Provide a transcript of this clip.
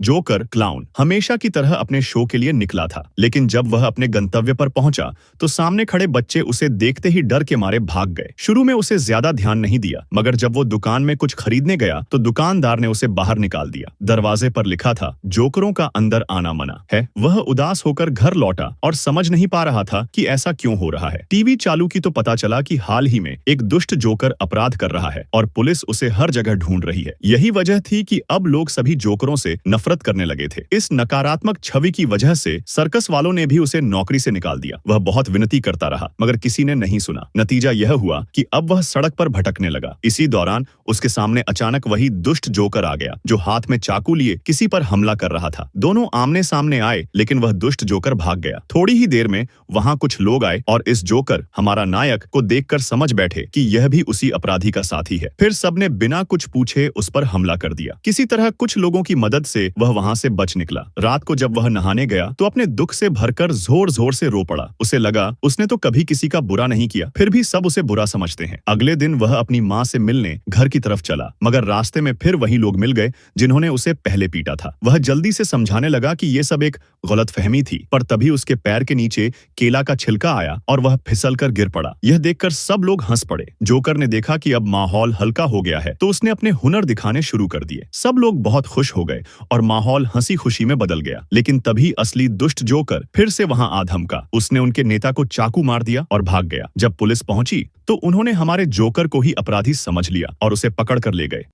Joker clown हमेशा की तरह अपने शो के लिए निकला था, लेकिन जब वह अपने गंतव्य पर पहुंचा तो सामने खड़े बच्चे उसे देखते ही डर के मारे भाग गए। शुरू में उसे ज्यादा ध्यान नहीं दिया, मगर जब वो दुकान में कुछ खरीदने गया तो दुकानदार ने उसे बाहर निकाल दिया। दरवाजे पर लिखा था, जोकरों का अंदर आना मना है। वह उदास होकर घर लौटा और समझ नहीं पा रहा था कि ऐसा क्यों हो रहा है। टीवी चालू की तो पता चला कि हाल ही में एक दुष्ट जोकर अपराध कर रहा है और पुलिस उसे हर जगह ढूंढ रही है। यही वजह थी कि अब लोग सभी जोकरों से नफरत करने लगे थे। इस नकारात्मक छवि की वजह से सर्कस वालों ने भी उसे नौकरी से निकाल दिया। वह बहुत विनती करता रहा, मगर किसी ने नहीं सुना। नतीजा यह हुआ कि अब वह सड़क पर भटकने लगा। इसी दौरान उसके सामने अचानक वही दुष्ट जोकर आ गया, जो हाथ में चाकू लिए किसी पर हमला कर रहा था। दोनों आमने सामने आए, लेकिन वह दुष्ट जोकर भाग गया। थोड़ी ही देर में वहां कुछ लोग आए और इस जोकर, हमारा नायक, को देखकर समझ बैठे कि यह भी उसी अपराधी का साथी है। फिर सबने बिना कुछ पूछे उस पर हमला कर दिया। किसी तरह कुछ लोगों की मदद से वह वहां से बच निकला। रात को जब वह नहाने गया तो अपने दुख से भरकर जोर जोर से रो पड़ा। उसे लगा उसने तो कभी किसी का बुरा नहीं किया, फिर भी सब उसे बुरा समझते हैं। अगले दिन वह अपनी माँ से मिलने घर की तरफ चला, मगर रास्ते में फिर वही लोग मिल गए जिन्होंने उसे पहले पीटा था। वह जल्दी से समझाने लगा कि ये सब एक गलतफहमी थी, पर तभी उसके पैर के नीचे केला का छिलका आया और वह फिसल कर गिर पड़ा। यह देखकर सब लोग हंस पड़े। जोकर ने देखा कि अब माहौल हल्का हो गया है तो उसने अपने हुनर दिखाने शुरू कर दिए। सब लोग बहुत खुश हो गए और माहौल हंसी खुशी में बदल गया। लेकिन तभी असली दुष्ट जोकर फिर से वहां आ धमका। उसने उनके नेता को चाकू मार दिया और भाग गया। जब पुलिस पहुंची तो उन्होंने हमारे जोकर को ही अपराधी समझ लिया और उसे पकड़ कर ले गए।